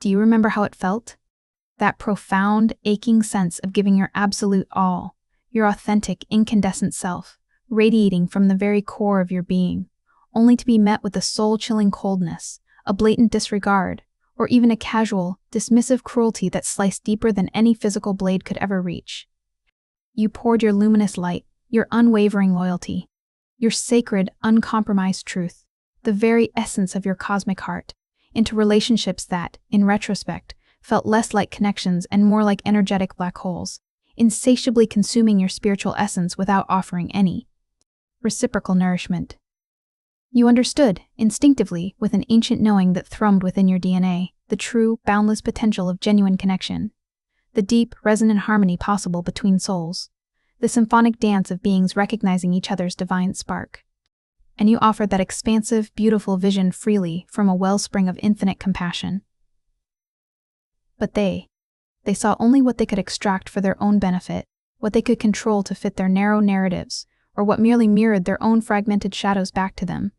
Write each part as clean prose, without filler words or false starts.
Do you remember how it felt? That profound, aching sense of giving your absolute all, your authentic, incandescent self, radiating from the very core of your being, only to be met with a soul-chilling coldness, a blatant disregard, or even a casual, dismissive cruelty that sliced deeper than any physical blade could ever reach. You poured your luminous light, your unwavering loyalty, your sacred, uncompromised truth, the very essence of your cosmic heart, into relationships that, in retrospect, felt less like connections and more like energetic black holes, insatiably consuming your spiritual essence without offering any reciprocal nourishment. You understood, instinctively, with an ancient knowing that thrummed within your DNA, the true, boundless potential of genuine connection, the deep, resonant harmony possible between souls, the symphonic dance of beings recognizing each other's divine spark. And you offered that expansive, beautiful vision freely from a wellspring of infinite compassion. But they saw only what they could extract for their own benefit, what they could control to fit their narrow narratives, or what merely mirrored their own fragmented shadows back to them.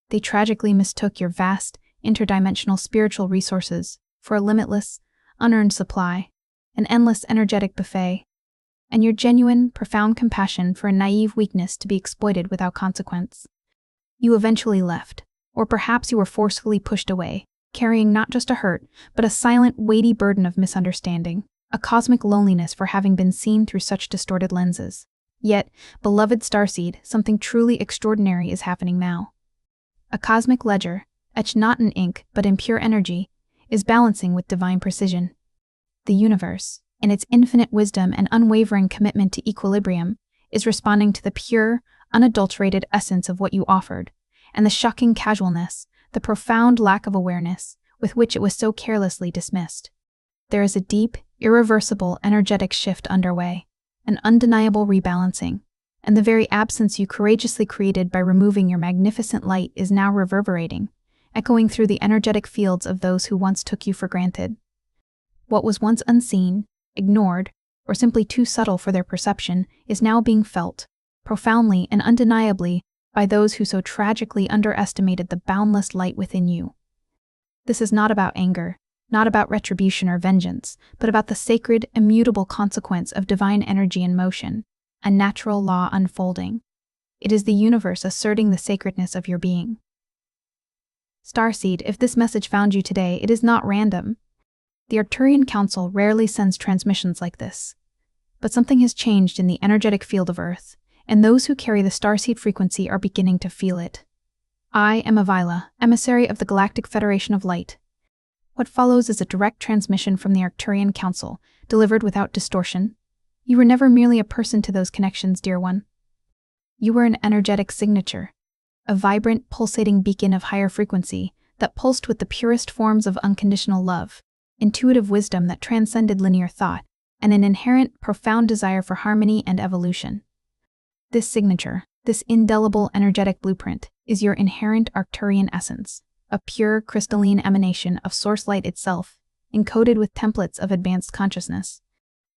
They tragically mistook your vast, interdimensional spiritual resources for a limitless, unearned supply, an endless energetic buffet, and your genuine, profound compassion for a naive weakness to be exploited without consequence. You eventually left, or perhaps you were forcefully pushed away, carrying not just a hurt, but a silent, weighty burden of misunderstanding, a cosmic loneliness for having been seen through such distorted lenses. Yet, beloved Starseed, something truly extraordinary is happening now. A cosmic ledger, etched not in ink but in pure energy, is balancing with divine precision. The universe, in its infinite wisdom and unwavering commitment to equilibrium, is responding to the pure, unadulterated essence of what you offered, and the shocking casualness, the profound lack of awareness, with which it was so carelessly dismissed. There is a deep, irreversible energetic shift underway, an undeniable rebalancing, and the very absence you courageously created by removing your magnificent light is now reverberating, echoing through the energetic fields of those who once took you for granted. What was once unseen, ignored, or simply too subtle for their perception is now being felt, profoundly and undeniably, by those who so tragically underestimated the boundless light within you. This is not about anger, not about retribution or vengeance, but about the sacred, immutable consequence of divine energy in motion, a natural law unfolding. It is the universe asserting the sacredness of your being. Starseed, if this message found you today, it is not random. The Arcturian Council rarely sends transmissions like this. But something has changed in the energetic field of Earth, and those who carry the Starseed frequency are beginning to feel it. I am Avila, emissary of the Galactic Federation of Light. What follows is a direct transmission from the Arcturian Council, delivered without distortion. You were never merely a person to those connections, dear one. You were an energetic signature, a vibrant, pulsating beacon of higher frequency that pulsed with the purest forms of unconditional love, intuitive wisdom that transcended linear thought, and an inherent, profound desire for harmony and evolution. This signature, this indelible energetic blueprint, is your inherent Arcturian essence, a pure, crystalline emanation of source light itself, encoded with templates of advanced consciousness.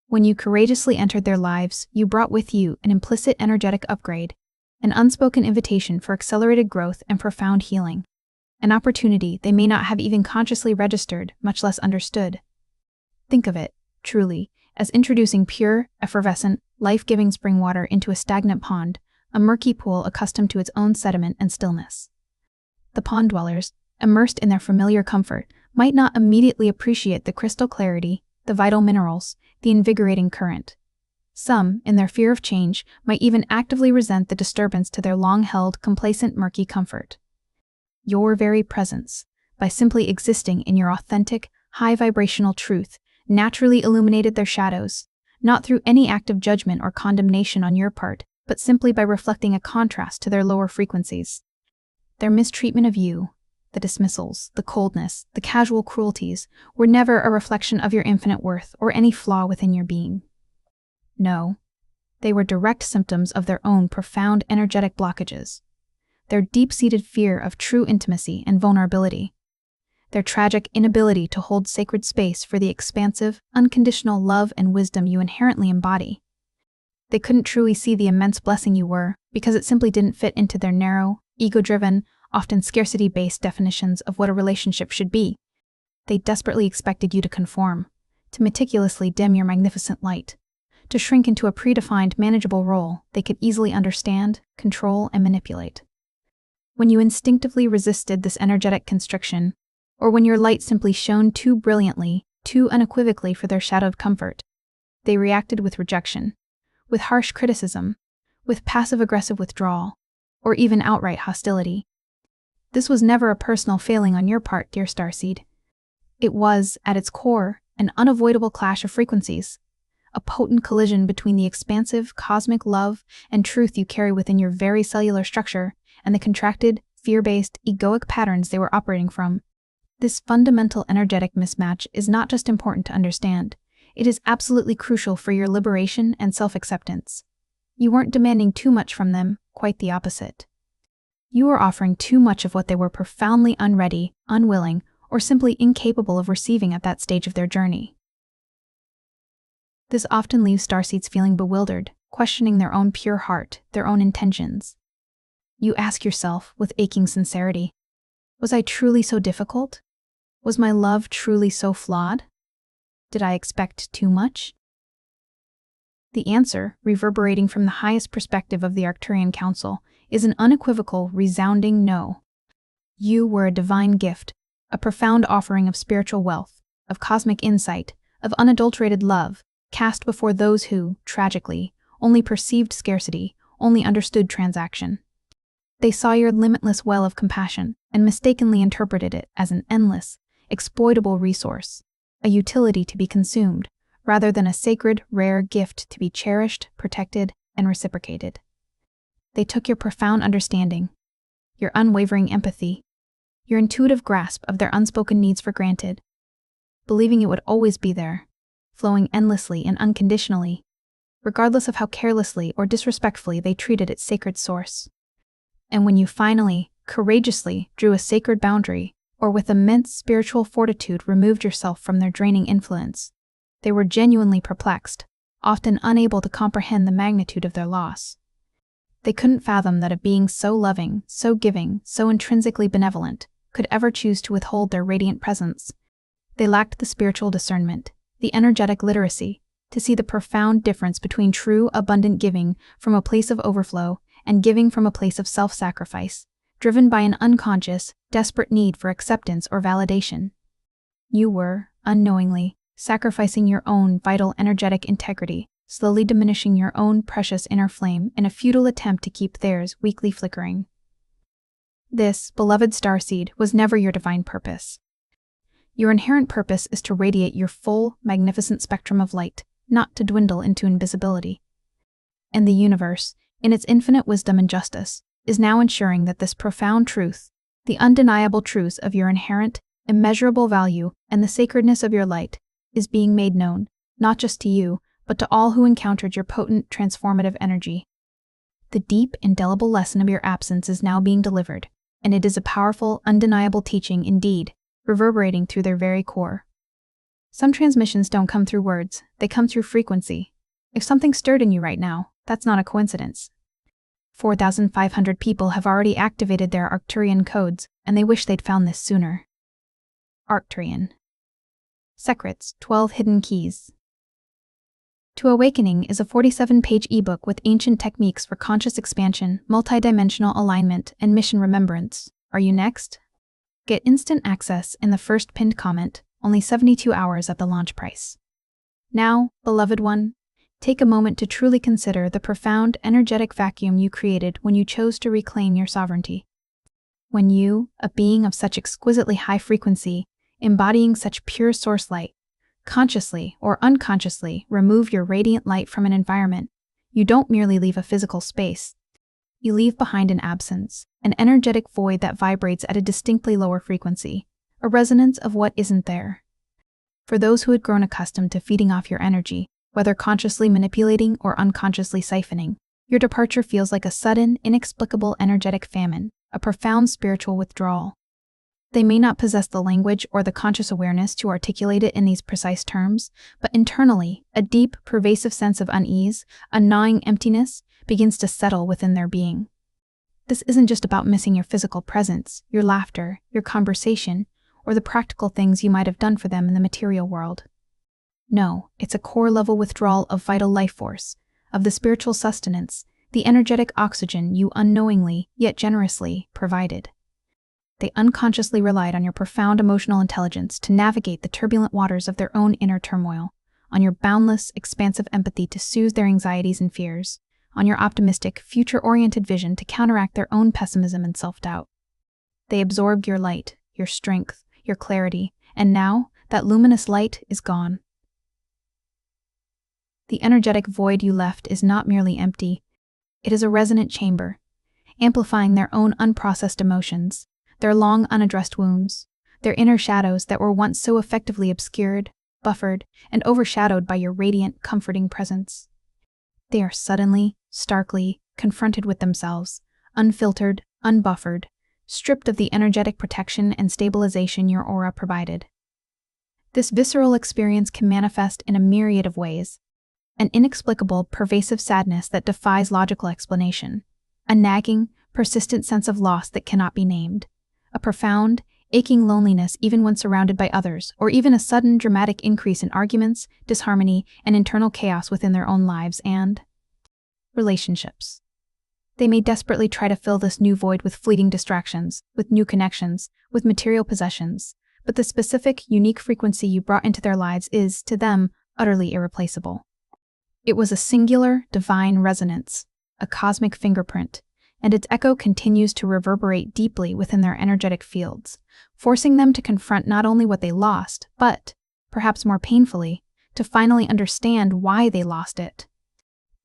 When you courageously entered their lives, you brought with you an implicit energetic upgrade, an unspoken invitation for accelerated growth and profound healing, an opportunity they may not have even consciously registered, much less understood. Think of it, truly, as introducing pure, effervescent, life-giving spring water into a stagnant pond, a murky pool accustomed to its own sediment and stillness. The pond dwellers, immersed in their familiar comfort, might not immediately appreciate the crystal clarity, the vital minerals, the invigorating current. Some, in their fear of change, might even actively resent the disturbance to their long-held, complacent, murky comfort. Your very presence, by simply existing in your authentic, high-vibrational truth, naturally illuminated their shadows, not through any act of judgment or condemnation on your part, but simply by reflecting a contrast to their lower frequencies. Their mistreatment of you, the dismissals, the coldness, the casual cruelties, were never a reflection of your infinite worth or any flaw within your being. No, they were direct symptoms of their own profound energetic blockages, their deep-seated fear of true intimacy and vulnerability, their tragic inability to hold sacred space for the expansive, unconditional love and wisdom you inherently embody. They couldn't truly see the immense blessing you were because it simply didn't fit into their narrow, ego-driven, often scarcity-based definitions of what a relationship should be. They desperately expected you to conform, to meticulously dim your magnificent light, to shrink into a predefined, manageable role they could easily understand, control, and manipulate. When you instinctively resisted this energetic constriction, or when your light simply shone too brilliantly, too unequivocally for their shadowed comfort, they reacted with rejection, with harsh criticism, with passive-aggressive withdrawal, or even outright hostility. This was never a personal failing on your part, dear Starseed. It was, at its core, an unavoidable clash of frequencies, a potent collision between the expansive, cosmic love and truth you carry within your very cellular structure and the contracted, fear-based, egoic patterns they were operating from. This fundamental energetic mismatch is not just important to understand, it is absolutely crucial for your liberation and self-acceptance. You weren't demanding too much from them, quite the opposite. You were offering too much of what they were profoundly unready, unwilling, or simply incapable of receiving at that stage of their journey. This often leaves starseeds feeling bewildered, questioning their own pure heart, their own intentions. You ask yourself, with aching sincerity, was I truly so difficult? Was my love truly so flawed? Did I expect too much? The answer, reverberating from the highest perspective of the Arcturian Council, is an unequivocal, resounding no. You were a divine gift, a profound offering of spiritual wealth, of cosmic insight, of unadulterated love, cast before those who, tragically, only perceived scarcity, only understood transaction. They saw your limitless well of compassion and mistakenly interpreted it as an endless, exploitable resource, a utility to be consumed, rather than a sacred, rare gift to be cherished, protected, and reciprocated. They took your profound understanding, your unwavering empathy, your intuitive grasp of their unspoken needs for granted, believing it would always be there, flowing endlessly and unconditionally, regardless of how carelessly or disrespectfully they treated its sacred source. And when you finally, courageously drew a sacred boundary, or with immense spiritual fortitude removed yourself from their draining influence, they were genuinely perplexed, often unable to comprehend the magnitude of their loss. They couldn't fathom that a being so loving, so giving, so intrinsically benevolent, could ever choose to withhold their radiant presence. They lacked the spiritual discernment, the energetic literacy, to see the profound difference between true, abundant giving from a place of overflow and giving from a place of self-sacrifice, driven by an unconscious, desperate need for acceptance or validation. You were, unknowingly, sacrificing your own vital energetic integrity, slowly diminishing your own precious inner flame in a futile attempt to keep theirs weakly flickering. This, beloved starseed, was never your divine purpose. Your inherent purpose is to radiate your full, magnificent spectrum of light, not to dwindle into invisibility. And the universe, in its infinite wisdom and justice, is now ensuring that this profound truth, the undeniable truths of your inherent, immeasurable value and the sacredness of your light, is being made known, not just to you, but to all who encountered your potent, transformative energy. The deep, indelible lesson of your absence is now being delivered, and it is a powerful, undeniable teaching indeed, reverberating through their very core. Some transmissions don't come through words, they come through frequency. If something stirred in you right now, that's not a coincidence. 4,500 people have already activated their Arcturian codes, and they wish they'd found this sooner. Arcturian. Secrets, 12 Hidden Keys. To Awakening is a 47-page ebook with ancient techniques for conscious expansion, multidimensional alignment, and mission remembrance. Are you next? Get instant access in the first pinned comment, only 72 hours at the launch price. Now, beloved one, take a moment to truly consider the profound, energetic vacuum you created when you chose to reclaim your sovereignty. When you, a being of such exquisitely high frequency, embodying such pure source light, consciously or unconsciously remove your radiant light from an environment, you don't merely leave a physical space. You leave behind an absence, an energetic void that vibrates at a distinctly lower frequency, a resonance of what isn't there. For those who had grown accustomed to feeding off your energy, whether consciously manipulating or unconsciously siphoning, your departure feels like a sudden, inexplicable energetic famine, a profound spiritual withdrawal. They may not possess the language or the conscious awareness to articulate it in these precise terms, but internally, a deep, pervasive sense of unease, a gnawing emptiness, begins to settle within their being. This isn't just about missing your physical presence, your laughter, your conversation, or the practical things you might have done for them in the material world. No, it's a core-level withdrawal of vital life force, of the spiritual sustenance, the energetic oxygen you unknowingly, yet generously, provided. They unconsciously relied on your profound emotional intelligence to navigate the turbulent waters of their own inner turmoil, on your boundless, expansive empathy to soothe their anxieties and fears, on your optimistic, future-oriented vision to counteract their own pessimism and self-doubt. They absorbed your light, your strength, your clarity, and now that luminous light is gone. The energetic void you left is not merely empty, it is a resonant chamber, amplifying their own unprocessed emotions, their long unaddressed wounds, their inner shadows that were once so effectively obscured, buffered, and overshadowed by your radiant, comforting presence. They are suddenly, starkly, confronted with themselves, unfiltered, unbuffered, stripped of the energetic protection and stabilization your aura provided. This visceral experience can manifest in a myriad of ways: an inexplicable, pervasive sadness that defies logical explanation, a nagging, persistent sense of loss that cannot be named, a profound, aching loneliness even when surrounded by others, or even a sudden, dramatic increase in arguments, disharmony, and internal chaos within their own lives and relationships. They may desperately try to fill this new void with fleeting distractions, with new connections, with material possessions, but the specific, unique frequency you brought into their lives is, to them, utterly irreplaceable. It was a singular, divine resonance, a cosmic fingerprint, and its echo continues to reverberate deeply within their energetic fields, forcing them to confront not only what they lost, but, perhaps more painfully, to finally understand why they lost it.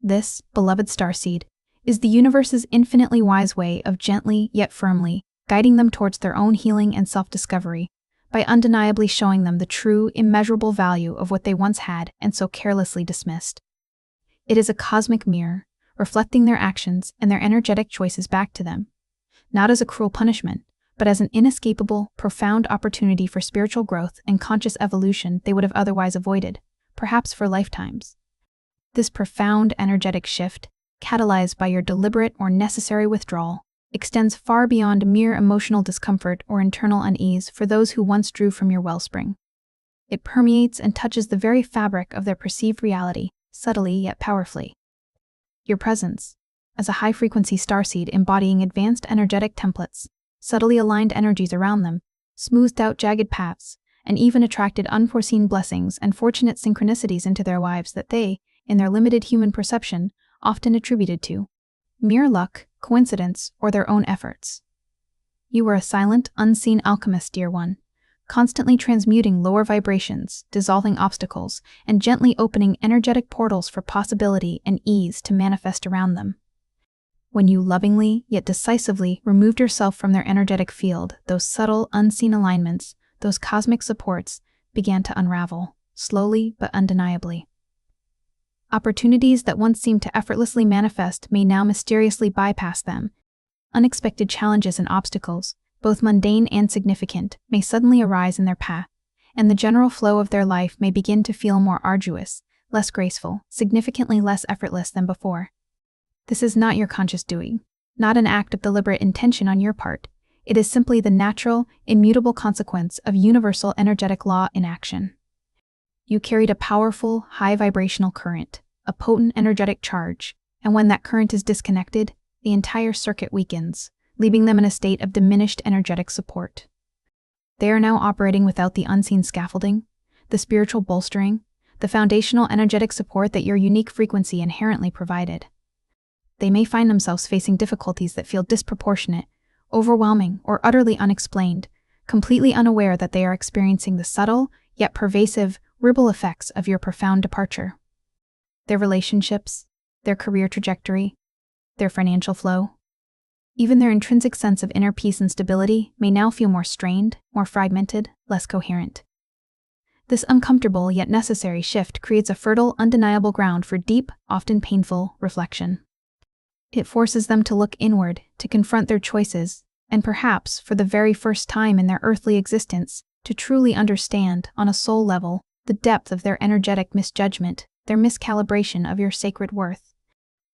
This, beloved Starseed, is the universe's infinitely wise way of gently yet firmly guiding them towards their own healing and self-discovery, by undeniably showing them the true, immeasurable value of what they once had and so carelessly dismissed. It is a cosmic mirror, reflecting their actions and their energetic choices back to them, not as a cruel punishment, but as an inescapable, profound opportunity for spiritual growth and conscious evolution they would have otherwise avoided, perhaps for lifetimes. This profound energetic shift, catalyzed by your deliberate or necessary withdrawal, extends far beyond mere emotional discomfort or internal unease for those who once drew from your wellspring. It permeates and touches the very fabric of their perceived reality, subtly yet powerfully. Your presence, as a high-frequency starseed embodying advanced energetic templates, subtly aligned energies around them, smoothed out jagged paths, and even attracted unforeseen blessings and fortunate synchronicities into their lives that they, in their limited human perception, often attributed to mere luck, coincidence, or their own efforts. You were a silent, unseen alchemist, dear one, constantly transmuting lower vibrations, dissolving obstacles, and gently opening energetic portals for possibility and ease to manifest around them. When you lovingly, yet decisively, removed yourself from their energetic field, those subtle, unseen alignments, those cosmic supports, began to unravel, slowly but undeniably. Opportunities that once seemed to effortlessly manifest may now mysteriously bypass them. Unexpected challenges and obstacles, both mundane and significant, may suddenly arise in their path, and the general flow of their life may begin to feel more arduous, less graceful, significantly less effortless than before. This is not your conscious doing, not an act of deliberate intention on your part. It is simply the natural, immutable consequence of universal energetic law in action. You carried a powerful, high-vibrational current, a potent energetic charge, and when that current is disconnected, the entire circuit weakens, leaving them in a state of diminished energetic support. They are now operating without the unseen scaffolding, the spiritual bolstering, the foundational energetic support that your unique frequency inherently provided. They may find themselves facing difficulties that feel disproportionate, overwhelming, or utterly unexplained, completely unaware that they are experiencing the subtle, yet pervasive, ripple effects of your profound departure. Their relationships, their career trajectory, their financial flow, even their intrinsic sense of inner peace and stability may now feel more strained, more fragmented, less coherent. This uncomfortable yet necessary shift creates a fertile, undeniable ground for deep, often painful, reflection. It forces them to look inward, to confront their choices, and perhaps, for the very first time in their earthly existence, to truly understand, on a soul level, the depth of their energetic misjudgment, their miscalibration of your sacred worth.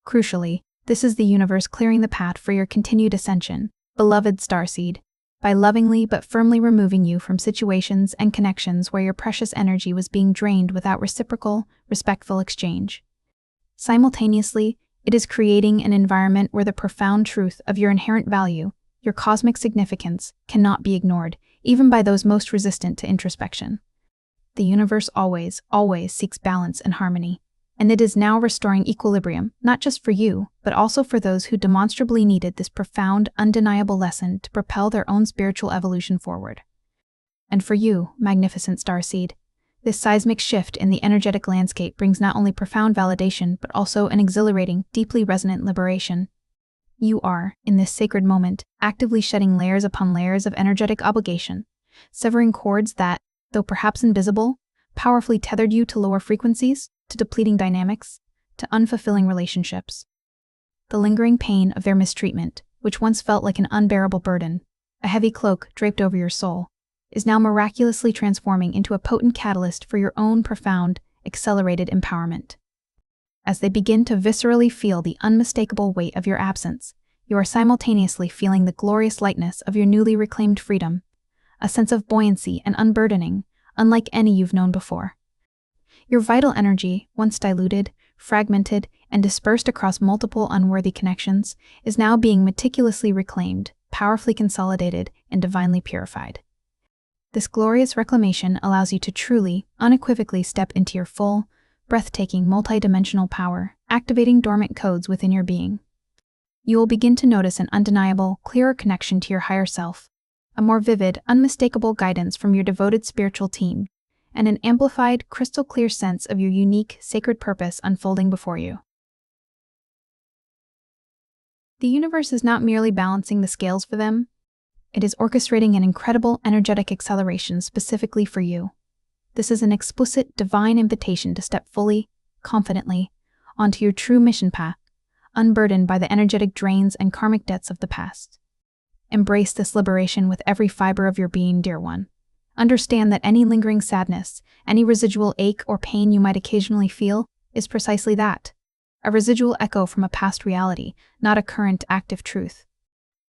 Crucially, this is the universe clearing the path for your continued ascension, beloved Starseed, by lovingly but firmly removing you from situations and connections where your precious energy was being drained without reciprocal, respectful exchange. Simultaneously, it is creating an environment where the profound truth of your inherent value, your cosmic significance, cannot be ignored, even by those most resistant to introspection. The universe always seeks balance and harmony, and it is now restoring equilibrium, not just for you, but also for those who demonstrably needed this profound, undeniable lesson to propel their own spiritual evolution forward. And for you, magnificent Starseed, this seismic shift in the energetic landscape brings not only profound validation, but also an exhilarating, deeply resonant liberation. You are, in this sacred moment, actively shedding layers upon layers of energetic obligation, severing cords that, though perhaps invisible, powerfully tethered you to lower frequencies, to depleting dynamics, to unfulfilling relationships. The lingering pain of their mistreatment, which once felt like an unbearable burden, a heavy cloak draped over your soul, is now miraculously transforming into a potent catalyst for your own profound, accelerated empowerment. As they begin to viscerally feel the unmistakable weight of your absence, you are simultaneously feeling the glorious lightness of your newly reclaimed freedom, a sense of buoyancy and unburdening, unlike any you've known before. Your vital energy, once diluted, fragmented, and dispersed across multiple unworthy connections, is now being meticulously reclaimed, powerfully consolidated, and divinely purified. This glorious reclamation allows you to truly, unequivocally step into your full, breathtaking, multidimensional power, activating dormant codes within your being. You will begin to notice an undeniable, clearer connection to your higher self, a more vivid, unmistakable guidance from your devoted spiritual team, and an amplified, crystal-clear sense of your unique, sacred purpose unfolding before you. The universe is not merely balancing the scales for them, it is orchestrating an incredible energetic acceleration specifically for you. This is an explicit, divine invitation to step fully, confidently, onto your true mission path, unburdened by the energetic drains and karmic debts of the past. Embrace this liberation with every fiber of your being, dear one. Understand that any lingering sadness, any residual ache or pain you might occasionally feel, is precisely that, a residual echo from a past reality, not a current active truth.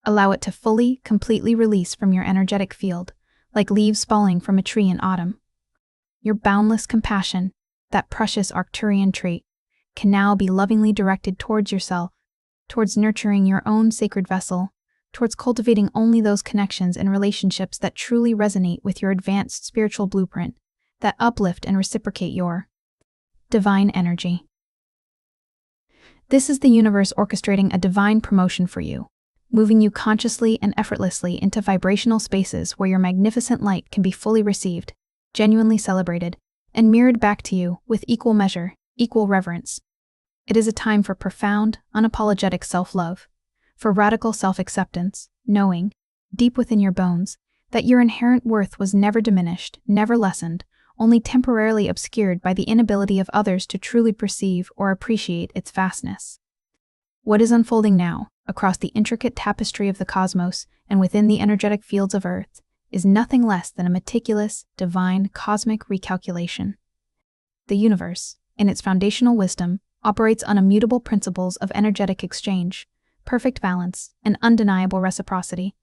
Allow it to fully, completely release from your energetic field, like leaves falling from a tree in autumn. Your boundless compassion, that precious Arcturian trait, can now be lovingly directed towards yourself, towards nurturing your own sacred vessel, towards cultivating only those connections and relationships that truly resonate with your advanced spiritual blueprint, that uplift and reciprocate your divine energy. This is the universe orchestrating a divine promotion for you, moving you consciously and effortlessly into vibrational spaces where your magnificent light can be fully received, genuinely celebrated, and mirrored back to you with equal measure, equal reverence. It is a time for profound, unapologetic self-love, for radical self-acceptance, knowing, deep within your bones, that your inherent worth was never diminished, never lessened, only temporarily obscured by the inability of others to truly perceive or appreciate its vastness. What is unfolding now, across the intricate tapestry of the cosmos and within the energetic fields of Earth, is nothing less than a meticulous, divine, cosmic recalculation. The universe, in its foundational wisdom, operates on immutable principles of energetic exchange, perfect balance, and undeniable reciprocity.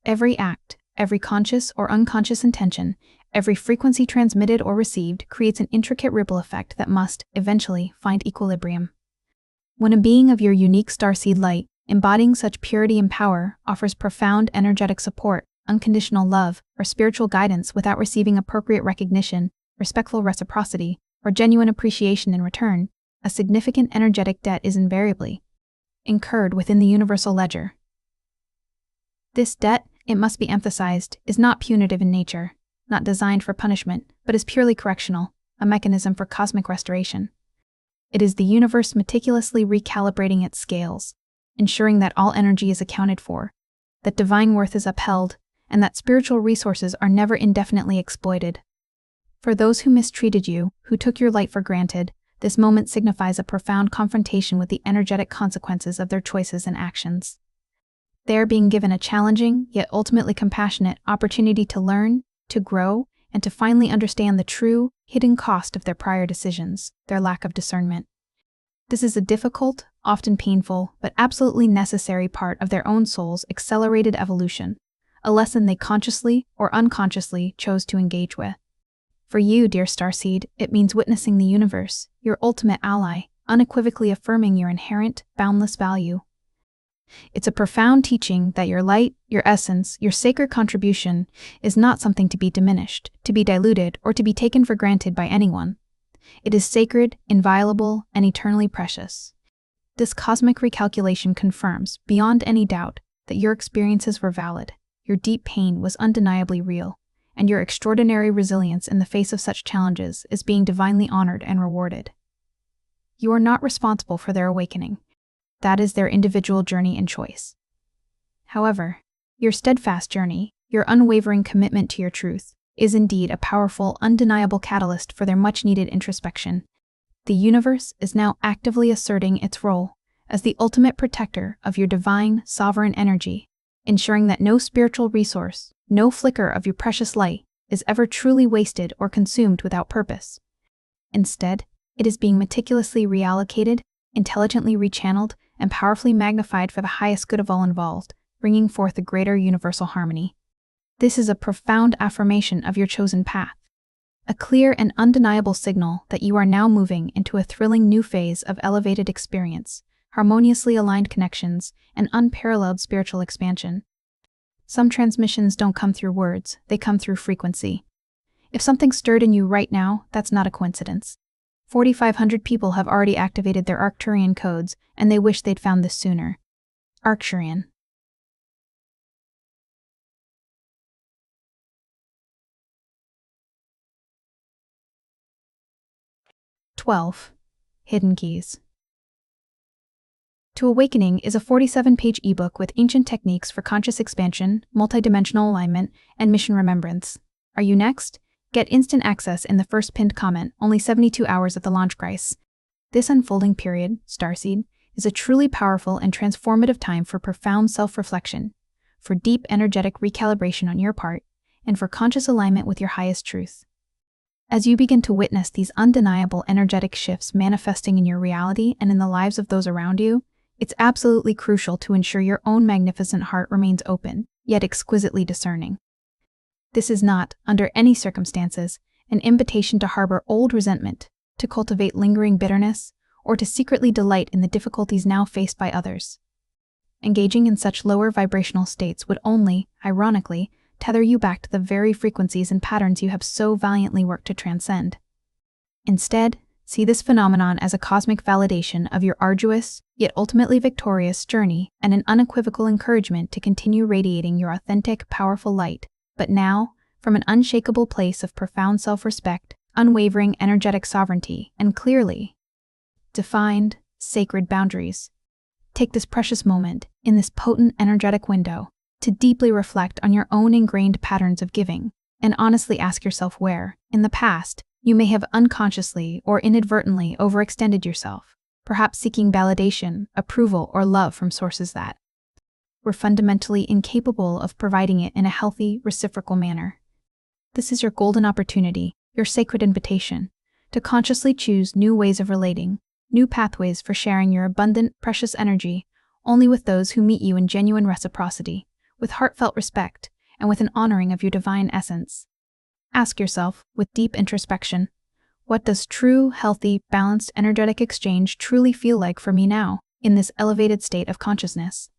Every act, every conscious or unconscious intention, every frequency transmitted or received creates an intricate ripple effect that must, eventually, find equilibrium. When a being of your unique starseed light, embodying such purity and power, offers profound energetic support, unconditional love, or spiritual guidance without receiving appropriate recognition, respectful reciprocity, or genuine appreciation in return, a significant energetic debt is invariably incurred within the universal ledger. This debt, it must be emphasized, is not punitive in nature, not designed for punishment, but is purely correctional, a mechanism for cosmic restoration. It is the universe meticulously recalibrating its scales, ensuring that all energy is accounted for, that divine worth is upheld, and that spiritual resources are never indefinitely exploited. For those who mistreated you, who took your light for granted, this moment signifies a profound confrontation with the energetic consequences of their choices and actions. They are being given a challenging, yet ultimately compassionate, opportunity to learn, to grow, and to finally understand the true, hidden cost of their prior decisions, their lack of discernment. This is a difficult, often painful, but absolutely necessary part of their own soul's accelerated evolution, a lesson they consciously or unconsciously chose to engage with. For you, dear Starseed, it means witnessing the universe, your ultimate ally, unequivocally affirming your inherent, boundless value. It's a profound teaching that your light, your essence, your sacred contribution is not something to be diminished, to be diluted, or to be taken for granted by anyone. It is sacred, inviolable, and eternally precious. This cosmic recalculation confirms, beyond any doubt, that your experiences were valid, your deep pain was undeniably real, and your extraordinary resilience in the face of such challenges is being divinely honored and rewarded. You are not responsible for their awakening. That is their individual journey and choice. However, your steadfast journey, your unwavering commitment to your truth, is indeed a powerful, undeniable catalyst for their much-needed introspection. The universe is now actively asserting its role as the ultimate protector of your divine, sovereign energy, ensuring that no spiritual resource, no flicker of your precious light, is ever truly wasted or consumed without purpose. Instead, it is being meticulously reallocated, intelligently rechanneled, and powerfully magnified for the highest good of all involved, bringing forth a greater universal harmony. This is a profound affirmation of your chosen path, a clear and undeniable signal that you are now moving into a thrilling new phase of elevated experience, harmoniously aligned connections, and unparalleled spiritual expansion. Some transmissions don't come through words, they come through frequency. If something stirred in you right now, that's not a coincidence. 4,500 people have already activated their Arcturian codes, and they wish they'd found this sooner. Arcturian. Hidden Keys. To Awakening is a 47-page ebook with ancient techniques for conscious expansion, multidimensional alignment, and mission remembrance. Are you next? Get instant access in the first pinned comment, only 72 hours at the launch price. This unfolding period, Starseed, is a truly powerful and transformative time for profound self-reflection, for deep energetic recalibration on your part, and for conscious alignment with your highest truth. As you begin to witness these undeniable energetic shifts manifesting in your reality and in the lives of those around you, it's absolutely crucial to ensure your own magnificent heart remains open, yet exquisitely discerning. This is not, under any circumstances, an invitation to harbor old resentment, to cultivate lingering bitterness, or to secretly delight in the difficulties now faced by others. Engaging in such lower vibrational states would only, ironically, tether you back to the very frequencies and patterns you have so valiantly worked to transcend. Instead, see this phenomenon as a cosmic validation of your arduous, yet ultimately victorious journey and an unequivocal encouragement to continue radiating your authentic, powerful light, but now, from an unshakable place of profound self-respect, unwavering energetic sovereignty, and clearly defined, sacred boundaries. Take this precious moment, in this potent energetic window, to deeply reflect on your own ingrained patterns of giving, and honestly ask yourself where, in the past, you may have unconsciously or inadvertently overextended yourself, perhaps seeking validation, approval, or love from sources that were fundamentally incapable of providing it in a healthy, reciprocal manner. This is your golden opportunity, your sacred invitation, to consciously choose new ways of relating, new pathways for sharing your abundant, precious energy only with those who meet you in genuine reciprocity, with heartfelt respect, and with an honoring of your divine essence. Ask yourself, with deep introspection, what does true, healthy, balanced, energetic exchange truly feel like for me now, in this elevated state of consciousness?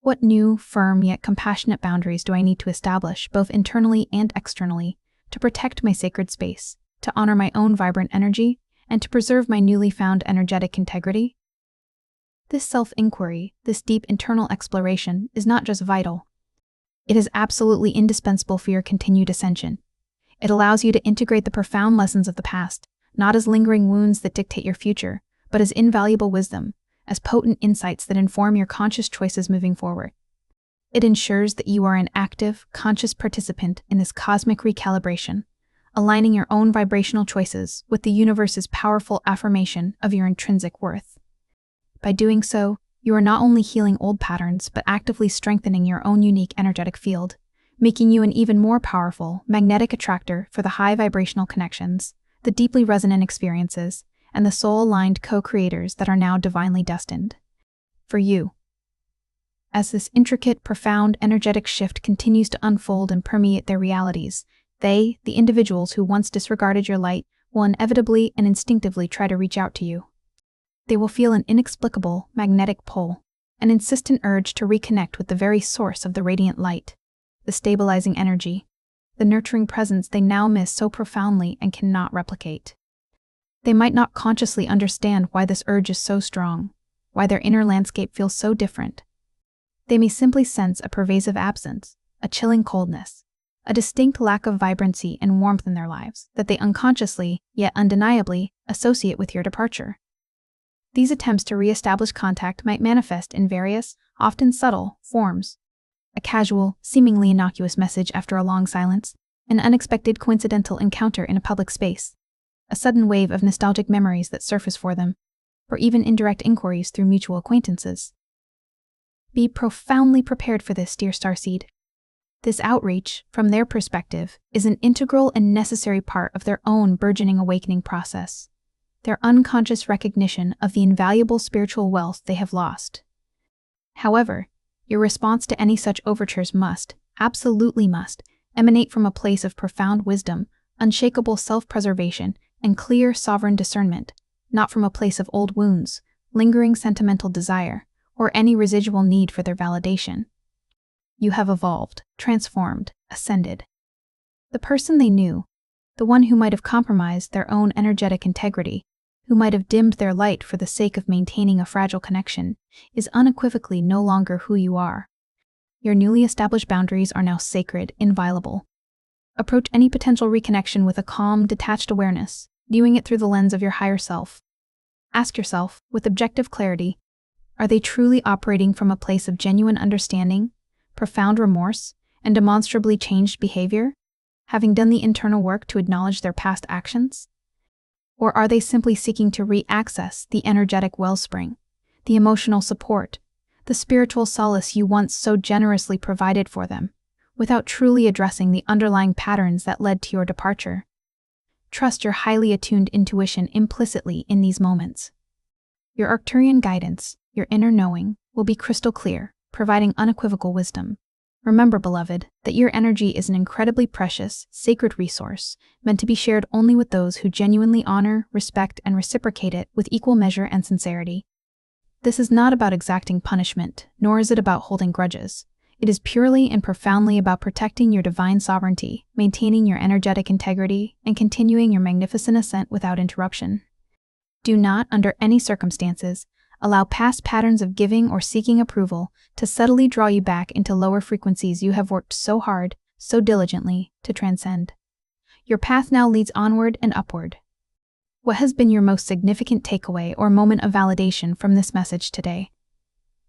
What new, firm, yet compassionate boundaries do I need to establish, both internally and externally, to protect my sacred space, to honor my own vibrant energy, and to preserve my newly found energetic integrity? This self-inquiry, this deep internal exploration, is not just vital. It is absolutely indispensable for your continued ascension. It allows you to integrate the profound lessons of the past, not as lingering wounds that dictate your future, but as invaluable wisdom, as potent insights that inform your conscious choices moving forward. It ensures that you are an active, conscious participant in this cosmic recalibration, aligning your own vibrational choices with the universe's powerful affirmation of your intrinsic worth. By doing so, you are not only healing old patterns, but actively strengthening your own unique energetic field, making you an even more powerful, magnetic attractor for the high vibrational connections, the deeply resonant experiences, and the soul-aligned co-creators that are now divinely destined for you. As this intricate, profound, energetic shift continues to unfold and permeate their realities, they, the individuals who once disregarded your light, will inevitably and instinctively try to reach out to you. They will feel an inexplicable, magnetic pull, an insistent urge to reconnect with the very source of the radiant light, the stabilizing energy, the nurturing presence they now miss so profoundly and cannot replicate. They might not consciously understand why this urge is so strong, why their inner landscape feels so different. They may simply sense a pervasive absence, a chilling coldness, a distinct lack of vibrancy and warmth in their lives that they unconsciously, yet undeniably, associate with your departure. These attempts to re-establish contact might manifest in various, often subtle, forms. A casual, seemingly innocuous message after a long silence, an unexpected coincidental encounter in a public space, a sudden wave of nostalgic memories that surface for them, or even indirect inquiries through mutual acquaintances. Be profoundly prepared for this, dear Starseed. This outreach, from their perspective, is an integral and necessary part of their own burgeoning awakening process, their unconscious recognition of the invaluable spiritual wealth they have lost. However, your response to any such overtures must, absolutely must, emanate from a place of profound wisdom, unshakable self-preservation, and clear, sovereign discernment, not from a place of old wounds, lingering sentimental desire, or any residual need for their validation. You have evolved, transformed, ascended. The person they knew, the one who might have compromised their own energetic integrity, who might have dimmed their light for the sake of maintaining a fragile connection, is unequivocally no longer who you are. Your newly established boundaries are now sacred, inviolable. Approach any potential reconnection with a calm, detached awareness, viewing it through the lens of your higher self. Ask yourself, with objective clarity, are they truly operating from a place of genuine understanding, profound remorse, and demonstrably changed behavior, having done the internal work to acknowledge their past actions? Or are they simply seeking to re-access the energetic wellspring, the emotional support, the spiritual solace you once so generously provided for them, without truly addressing the underlying patterns that led to your departure? Trust your highly attuned intuition implicitly in these moments. Your Arcturian guidance, your inner knowing, will be crystal clear, providing unequivocal wisdom. Remember, beloved, that your energy is an incredibly precious, sacred resource, meant to be shared only with those who genuinely honor, respect, and reciprocate it with equal measure and sincerity. This is not about exacting punishment, nor is it about holding grudges. It is purely and profoundly about protecting your divine sovereignty, maintaining your energetic integrity, and continuing your magnificent ascent without interruption. Do not, under any circumstances, allow past patterns of giving or seeking approval to subtly draw you back into lower frequencies you have worked so hard, so diligently, to transcend. Your path now leads onward and upward. What has been your most significant takeaway or moment of validation from this message today?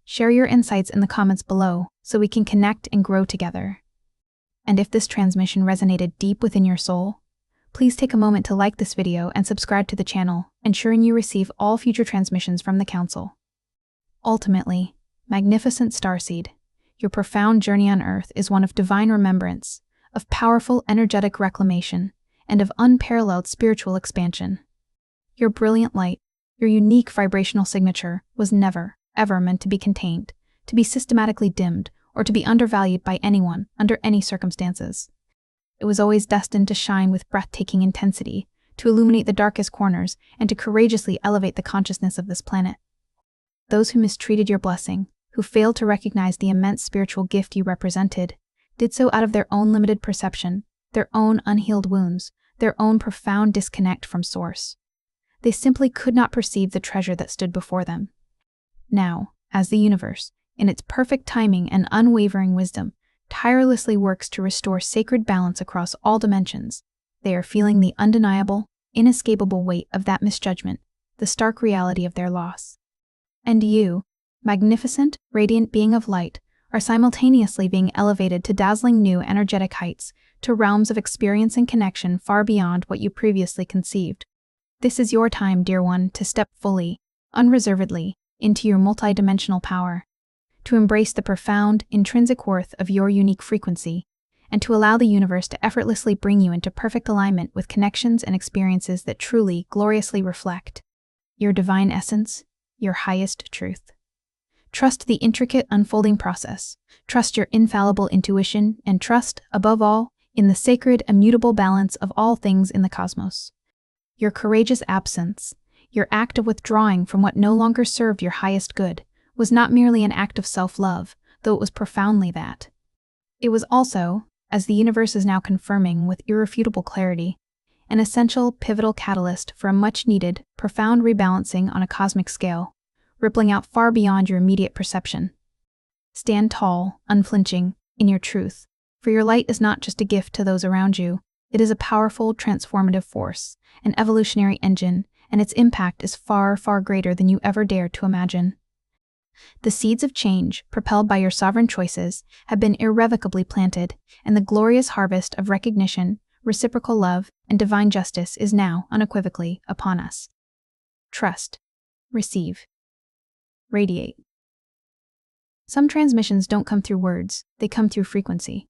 Share your insights in the comments below so we can connect and grow together. And if this transmission resonated deep within your soul, please take a moment to like this video and subscribe to the channel, ensuring you receive all future transmissions from the Council. Ultimately, magnificent Starseed, your profound journey on Earth is one of divine remembrance, of powerful energetic reclamation, and of unparalleled spiritual expansion. Your brilliant light, your unique vibrational signature, was never, ever meant to be contained, to be systematically dimmed, or to be undervalued by anyone under any circumstances. It was always destined to shine with breathtaking intensity, to illuminate the darkest corners, and to courageously elevate the consciousness of this planet. Those who mistreated your blessing, who failed to recognize the immense spiritual gift you represented, did so out of their own limited perception, their own unhealed wounds, their own profound disconnect from Source. They simply could not perceive the treasure that stood before them. Now, as the universe, in its perfect timing and unwavering wisdom, tirelessly works to restore sacred balance across all dimensions, they are feeling the undeniable, inescapable weight of that misjudgment, the stark reality of their loss. And you, magnificent, radiant being of light, are simultaneously being elevated to dazzling new energetic heights, to realms of experience and connection far beyond what you previously conceived. This is your time, dear one, to step fully, unreservedly, into your multidimensional power, to embrace the profound, intrinsic worth of your unique frequency, and to allow the universe to effortlessly bring you into perfect alignment with connections and experiences that truly, gloriously reflect your divine essence, your highest truth. Trust the intricate unfolding process. Trust your infallible intuition, and trust, above all, in the sacred, immutable balance of all things in the cosmos. Your courageous absence, your act of withdrawing from what no longer served your highest good, was not merely an act of self-love, though it was profoundly that. It was also, as the universe is now confirming with irrefutable clarity, an essential, pivotal catalyst for a much-needed, profound rebalancing on a cosmic scale, rippling out far beyond your immediate perception. Stand tall, unflinching, in your truth, for your light is not just a gift to those around you, it is a powerful, transformative force, an evolutionary engine, and its impact is far, far greater than you ever dared to imagine. The seeds of change, propelled by your sovereign choices, have been irrevocably planted, and the glorious harvest of recognition, reciprocal love, and divine justice is now, unequivocally, upon us. Trust. Receive. Radiate. Some transmissions don't come through words, they come through frequency.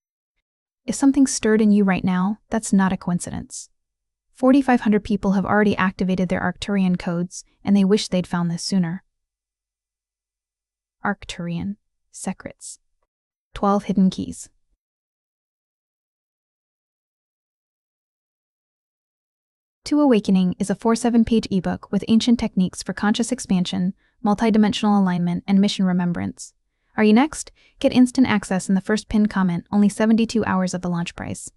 If something's stirred in you right now, that's not a coincidence. 4,500 people have already activated their Arcturian codes, and they wish they'd found this sooner. Arcturian. Secrets. 12 Hidden Keys. To Awakening is a 47-page ebook with ancient techniques for conscious expansion, multidimensional alignment, and mission remembrance. Are you next? Get instant access in the first pinned comment, only 72 hours of the launch price.